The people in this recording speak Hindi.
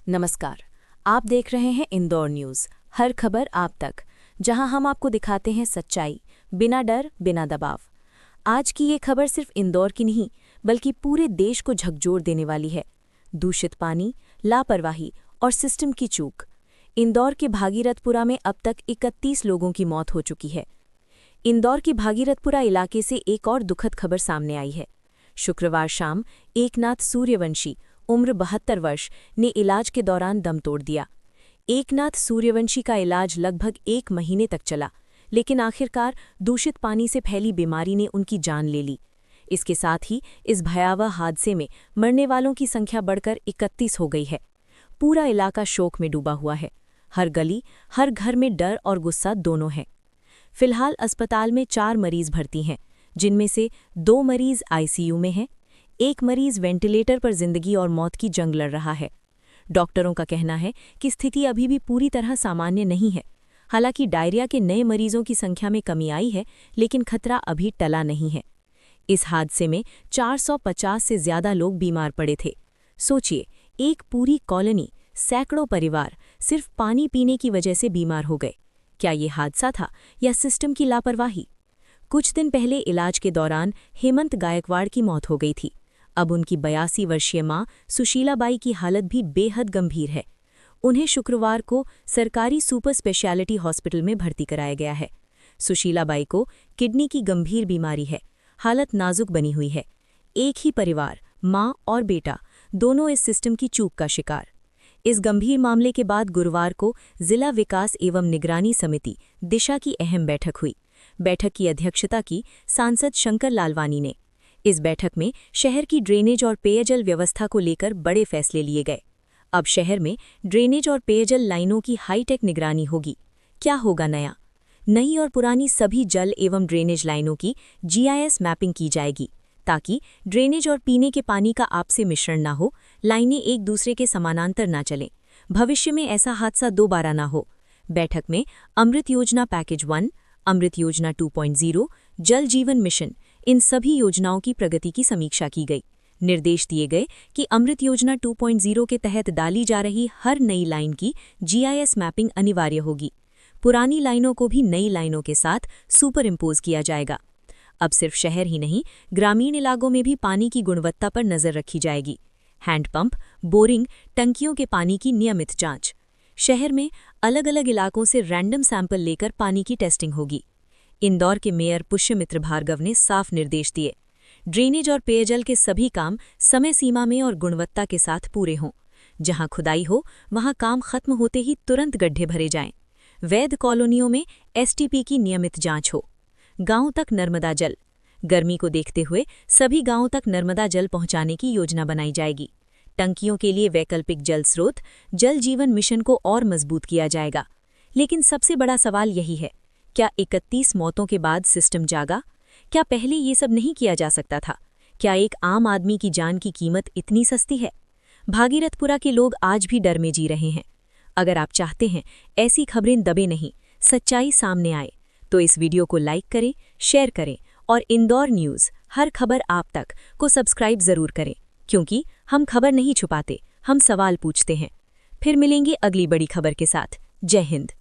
नमस्कार। आप देख रहे हैं इंदौर न्यूज़, हर खबर आप तक, जहां हम आपको दिखाते हैं सच्चाई, बिना डर, बिना दबाव। आज की ये खबर सिर्फ इंदौर की नहीं, बल्कि पूरे देश को झकझोर देने वाली है। दूषित पानी, लापरवाही और सिस्टम की चूक। इंदौर के भागीरथपुरा में अब तक 31 लोगों की मौत हो चुकी है। इंदौर की भागीरथपुरा इलाके से एक और दुखद खबर सामने आई है। शुक्रवार शाम एकनाथ सूर्यवंशी, उम्र 72 वर्ष, ने इलाज के दौरान दम तोड़ दिया। एकनाथ सूर्यवंशी का इलाज लगभग 1 महीने तक चला, लेकिन आखिरकार दूषित पानी से फैली बीमारी ने उनकी जान ले ली। इसके साथ ही इस भयावह हादसे में मरने वालों की संख्या बढ़कर 31 हो गई है। पूरा इलाका शोक में डूबा हुआ है। हर गली, हर घर में डर और गुस्सा दोनों हैं। फिलहाल अस्पताल में 4 मरीज भर्ती हैं, जिनमें से 2 मरीज आईसीयू में हैं। एक मरीज वेंटिलेटर पर जिंदगी और मौत की जंग लड़ रहा है। डॉक्टरों का कहना है कि स्थिति अभी भी पूरी तरह सामान्य नहीं है। हालांकि डायरिया के नए मरीजों की संख्या में कमी आई है, लेकिन खतरा अभी टला नहीं है। इस हादसे में 450 से ज्यादा लोग बीमार पड़े थे। सोचिए, एक पूरी कॉलोनी, सैकड़ों परिवार सिर्फ पानी पीने की वजह से बीमार हो गए। क्या ये हादसा था या सिस्टम की लापरवाही? कुछ दिन पहले इलाज के दौरान हेमंत गायकवाड़ की मौत हो गई थी। अब उनकी 82 वर्षीय मां सुशीलाबाई की हालत भी बेहद गंभीर है। उन्हें शुक्रवार को सरकारी सुपर स्पेशलिटी हॉस्पिटल में भर्ती कराया गया है। सुशीलाबाई को किडनी की गंभीर बीमारी है, हालत नाजुक बनी हुई है। एक ही परिवार, मां और बेटा, दोनों इस सिस्टम की चूक का शिकार। इस गंभीर मामले के बाद गुरुवार को जिला विकास एवं निगरानी समिति दिशा की अहम बैठक हुई। बैठक की अध्यक्षता की सांसद शंकर लालवानी ने। इस बैठक में शहर की ड्रेनेज और पेयजल व्यवस्था को लेकर बड़े फैसले लिए गए। अब शहर में ड्रेनेज और पेयजल लाइनों की हाईटेक निगरानी होगी। क्या होगा नया? नई और पुरानी सभी जल एवं ड्रेनेज लाइनों की जीआईएस मैपिंग की जाएगी, ताकि ड्रेनेज और पीने के पानी का आपसी मिश्रण न हो, लाइनें एक दूसरे के समानांतर न चलें। भविष्य में ऐसा हादसा दोबारा न हो। बैठक में अमृत योजना पैकेज 1, अमृत योजना 2.0, जल जीवन मिशन, इन सभी योजनाओं की प्रगति की समीक्षा की गई। निर्देश दिए गए कि अमृत योजना 2.0 के तहत डाली जा रही हर नई लाइन की जीआईएस मैपिंग अनिवार्य होगी। पुरानी लाइनों को भी नई लाइनों के साथ सुपर इम्पोज किया जाएगा। अब सिर्फ शहर ही नहीं, ग्रामीण इलाकों में भी पानी की गुणवत्ता पर नजर रखी जाएगी। हैंडपंप, बोरिंग, टंकियों के पानी की नियमित जांच। शहर में अलग अलग इलाकों से रैंडम सैंपल लेकर पानी की टेस्टिंग होगी। इंदौर के मेयर पुष्यमित्र भार्गव ने साफ निर्देश दिए, ड्रेनेज और पेयजल के सभी काम समय सीमा में और गुणवत्ता के साथ पूरे हों। जहां खुदाई हो, वहां काम खत्म होते ही तुरंत गड्ढे भरे जाएं। वैध कॉलोनियों में एसटीपी की नियमित जांच हो। गांव तक नर्मदा जल। गर्मी को देखते हुए सभी गांवों तक नर्मदा जल पहुंचाने की योजना बनाई जाएगी। टंकियों के लिए वैकल्पिक जल स्रोत, जल जीवन मिशन को और मजबूत किया जाएगा। लेकिन सबसे बड़ा सवाल यही है, क्या 31 मौतों के बाद सिस्टम जागा? क्या पहले ये सब नहीं किया जा सकता था? क्या एक आम आदमी की जान की कीमत इतनी सस्ती है? भागीरथपुरा के लोग आज भी डर में जी रहे हैं। अगर आप चाहते हैं ऐसी खबरें दबे नहीं, सच्चाई सामने आए, तो इस वीडियो को लाइक करें, शेयर करें और इंदौर न्यूज़, हर खबर आप तक को सब्सक्राइब जरूर करें, क्योंकि हम खबर नहीं छुपाते, हम सवाल पूछते हैं। फिर मिलेंगे अगली बड़ी खबर के साथ। जय हिंद।